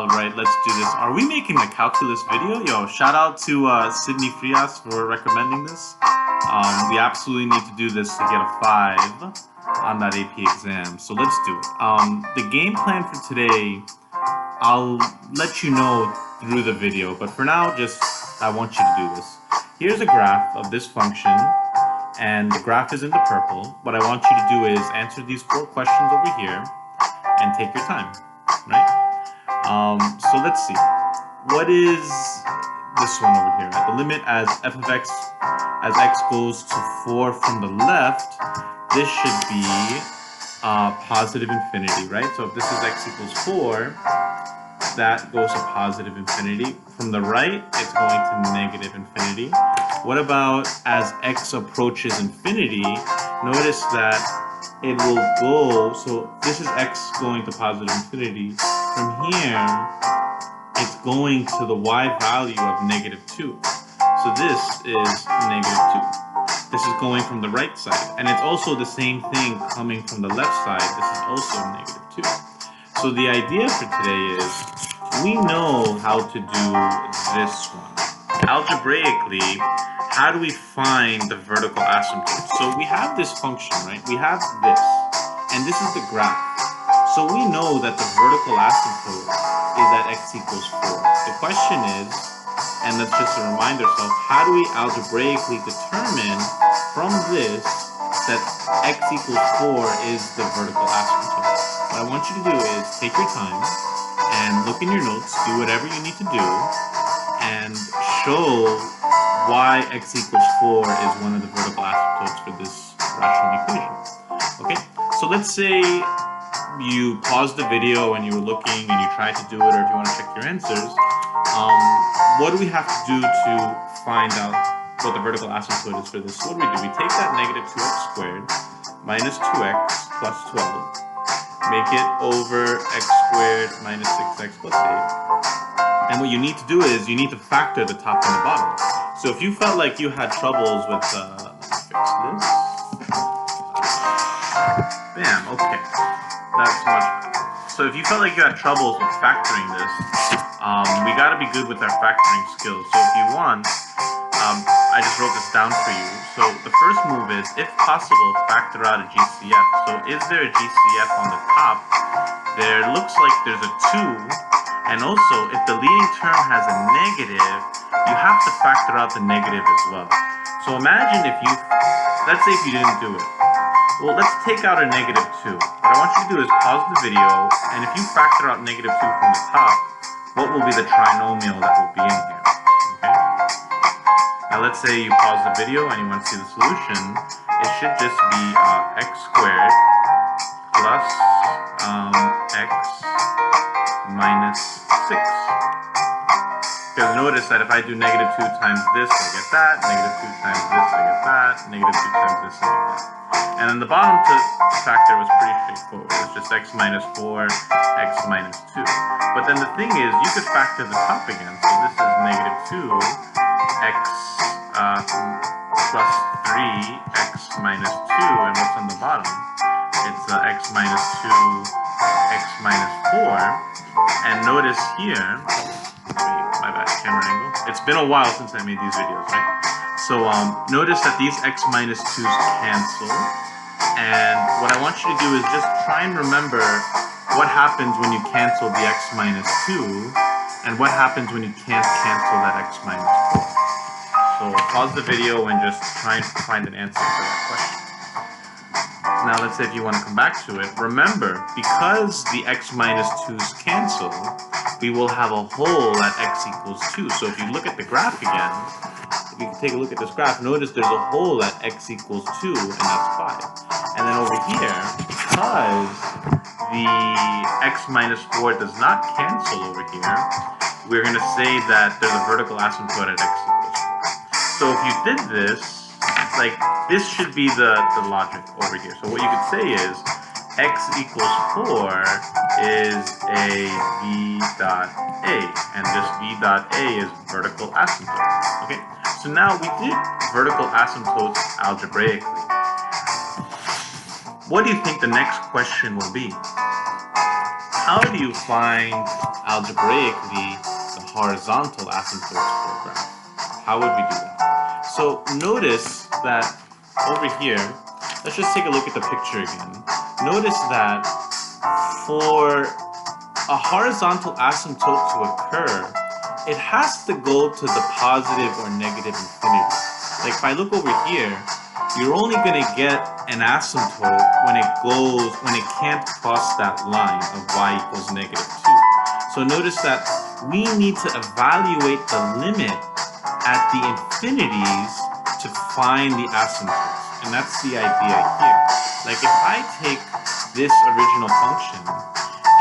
Alright, let's do this. Are we making a calculus video? Yo, shout out to Sydney Frias for recommending this. We absolutely need to do this to get a 5 on that AP exam. So let's do it. The game plan for today, I'll let you know through the video. But for now, I want you to do this. Here's a graph of this function. And the graph is in the purple. What I want you to do is answer these 4 questions over here and take your time, right? So let's see. What is this one over here? The limit as f of x as x goes to 4 from the left, this should be positive infinity, right? So if this is x equals 4, that goes to positive infinity. From the right, it's going to negative infinity. What about as x approaches infinity? Notice that it will go, so this is x going to positive infinity. From here, it's going to the y value of negative 2. So this is negative 2. This is going from the right side. And it's also the same thing coming from the left side. This is also negative 2. So the idea for today is, we know how to do this one. Algebraically, how do we find the vertical asymptote? So we have this function, right? We have this, and this is the graph. So we know that the vertical asymptote is at x equals 4. The question is, and let's just remind ourselves, how do we algebraically determine from this that x equals 4 is the vertical asymptote? What I want you to do is take your time and look in your notes, do whatever you need to do, and show why x equals 4 is one of the vertical asymptotes for this rational equation. Okay, so let's say you paused the video and you were looking and you tried to do it, or if you want to check your answers, what do we have to do to find out what the vertical asymptote is for this? So what do? We take that negative 2x squared minus 2x plus 12, make it over x squared minus 6x plus 8. And what you need to do is you need to factor the top and the bottom. So if you felt like you had troubles with, let me fix this. Bam, okay. That's much better. So if you felt like you had troubles with factoring this, we gotta be good with our factoring skills. So if you want, I just wrote this down for you. So the first move is, if possible, factor out a GCF. So is there a GCF on the top? There looks like there's a 2. And also, if the leading term has a negative, you have to factor out the negative as well. So imagine if you, let's say if you didn't do it. Well, let's take out a negative 2. What I want you to do is pause the video, and if you factor out negative 2 from the top, what will be the trinomial that will be in here? Okay? Now let's say you pause the video and you want to see the solution. It should just be x squared plus x minus 6. Because notice that if I do negative 2 times this, I get that. Negative 2 times this, I get that. Negative 2 times this, I get that. And then the bottom to factor was pretty straightforward. It's just x minus 4, x minus 2. But then the thing is, you could factor the top again. So this is negative 2, x plus 3, x minus 2. And what's on the bottom? It's x minus 2, x minus 4. And notice here, my bad, camera angle. It's been a while since I made these videos, right? So notice that these x minus 2's cancel. And what I want you to do is just try and remember what happens when you cancel the x minus 2, and what happens when you can't cancel that x minus 4. So pause the video and just try and find an answer for that question. Now let's say if you want to come back to it, remember, because the x minus 2's cancel, we will have a hole at x equals 2. So if you look at the graph again, if you take a look at this graph, notice there's a hole at x equals 2, and that's 5. And then over here, because the x minus 4 does not cancel over here, we're going to say that there's a vertical asymptote at x equals 4. So if you did this, like, this should be the logic over here. So what you could say is, x equals 4 is a v dot a, and this v dot a is vertical asymptote. Okay, so now we did vertical asymptotes algebraically. What do you think the next question will be? how do you find algebraically the horizontal asymptotes for a graph? How would we do that? So notice that over here, let's just take a look at the picture again. Notice that for a horizontal asymptote to occur, it has to go to the positive or negative infinity. Like if I look over here, you're only going to get an asymptote when it can't cross that line of y equals negative 2. So notice that we need to evaluate the limit at the infinities to find the asymptotes. And that's the idea here. Like if I take this original function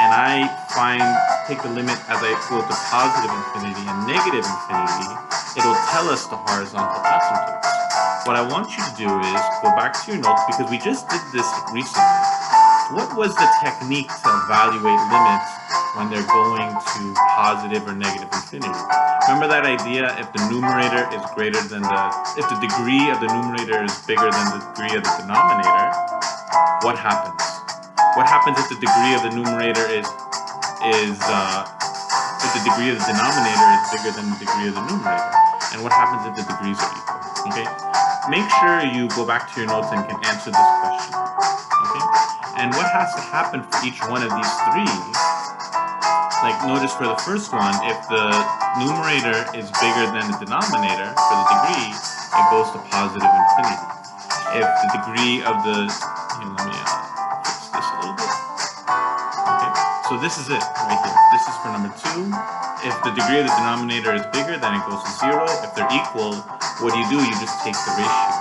and I take the limit as I go to positive infinity and negative infinity, it'll tell us the horizontal asymptotes. What I want you to do is go back to your notes, because we just did this recently. What was the technique to evaluate limits when they're going to positive or negative infinity? Remember that idea, if the numerator is greater than if the degree of the numerator is bigger than the degree of the denominator, what happens? What happens if the degree of the numerator if the degree of the denominator is bigger than the degree of the numerator? And what happens if the degrees are equal? Okay? Make sure you go back to your notes and can answer this question. Okay? And what has to happen for each one of these three? Like notice for the first one, if the numerator is bigger than the denominator for the degree, it goes to positive infinity. If the degree of the, let me fix this a little bit. Okay, so this is it right here. This is for number 2. If the degree of the denominator is bigger, then it goes to 0. If they're equal, what do? You just take the ratio.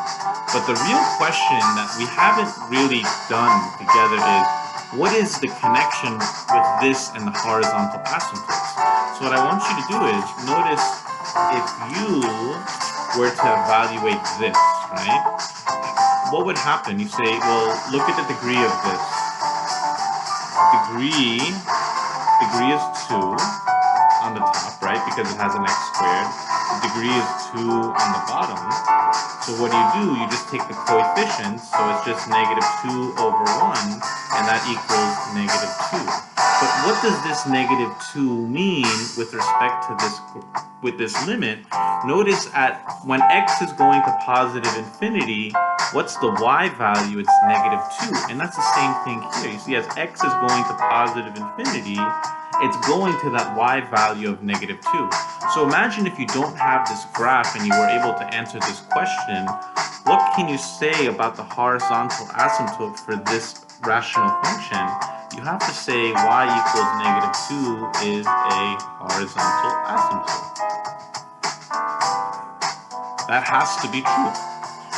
But the real question that we haven't really done together is, what is the connection with this and the horizontal asymptotes? So what I want you to do is, notice if you were to evaluate this, right? What would happen? You say, well, look at the degree of this. Degree is 2 on the top, right? Because it has an x squared. The degree is 2 on the bottom. So what do? You just take the coefficients, so it's just negative 2 over 1, and that equals negative 2. But what does this negative 2 mean with respect to this limit? Notice when x is going to positive infinity, what's the y value? It's negative 2. And that's the same thing here. You see, as x is going to positive infinity, it's going to that y value of negative 2. So imagine if you don't have this graph and you were able to answer this question, what can you say about the horizontal asymptote for this rational function? You have to say y equals negative 2 is a horizontal asymptote. That has to be true.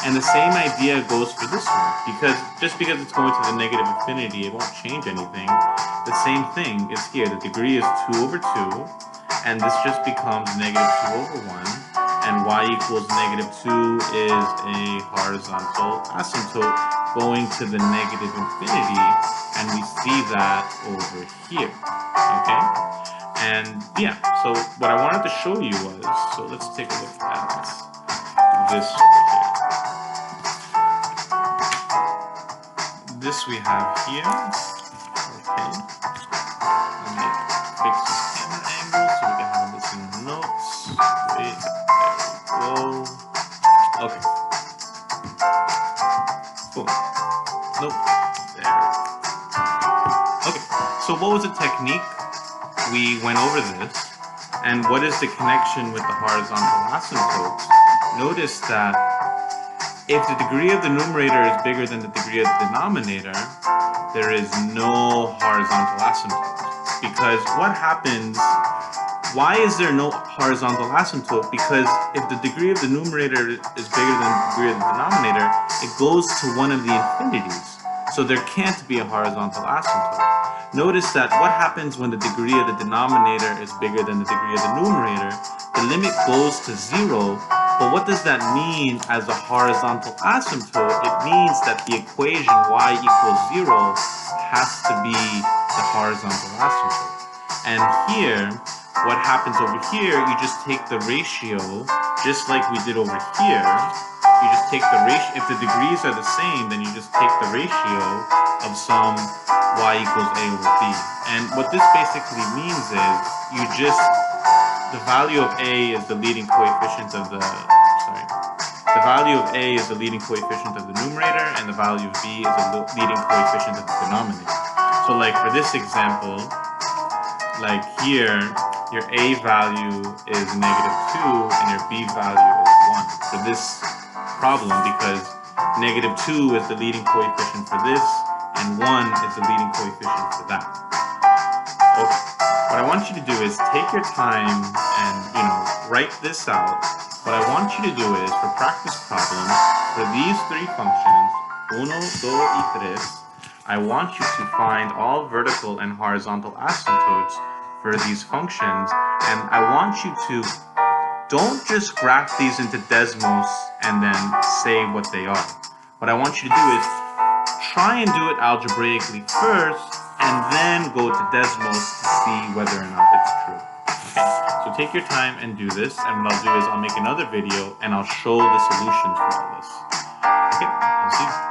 And the same idea goes for this one, because just because it's going to the negative infinity, it won't change anything. The same thing is here. The degree is 2 over 2, and this just becomes negative 2 over 1, and y equals negative 2 is a horizontal asymptote going to the negative infinity, and we see that over here, okay? And yeah, so what I wanted to show you was, so let's take a look at this over here. This we have here, okay. Let me fix this camera angle so we can have this in the notes. Wait, there we go. Okay. Boom. Nope. There. Okay. So what was the technique? We went over this. And what is the connection with the horizontal asymptotes? Notice that if the degree of the numerator is bigger than the degree of the denominator, there is no horizontal asymptote. Because what happens, why is there no horizontal asymptote? Because if the degree of the numerator is bigger than the degree of the denominator, it goes to one of the infinities. So there can't be a horizontal asymptote. Notice that what happens when the degree of the denominator is bigger than the degree of the numerator, the limit goes to 0. But what does that mean as a horizontal asymptote? It means that the equation y equals 0 has to be the horizontal asymptote. And here, what happens over here, you just take the ratio, just like we did over here, you just take the ratio. If the degrees are the same, then you just take the ratio of some y equals a over b. And what this basically means is the value of a is the leading coefficient of the value of a is the leading coefficient of the numerator, and the value of b is the leading coefficient of the denominator. So like for this example, like here, your a value is -2 and your b value is 1 for this problem, because -2 is the leading coefficient for this and 1 is the leading coefficient for that. Okay. What I want you to do is take your time and, write this out. What I want you to do is, for practice problems, for these three functions, 1, 2, y 3, I want you to find all vertical and horizontal asymptotes for these functions, and I want you to don't just graph these into Desmos and then say what they are. What I want you to do is try and do it algebraically first, and then go to Desmos to see whether or not it's true. Okay, so take your time and do this, and what I'll do is I'll make another video and I'll show the solutions for all this. Okay, I'll see you.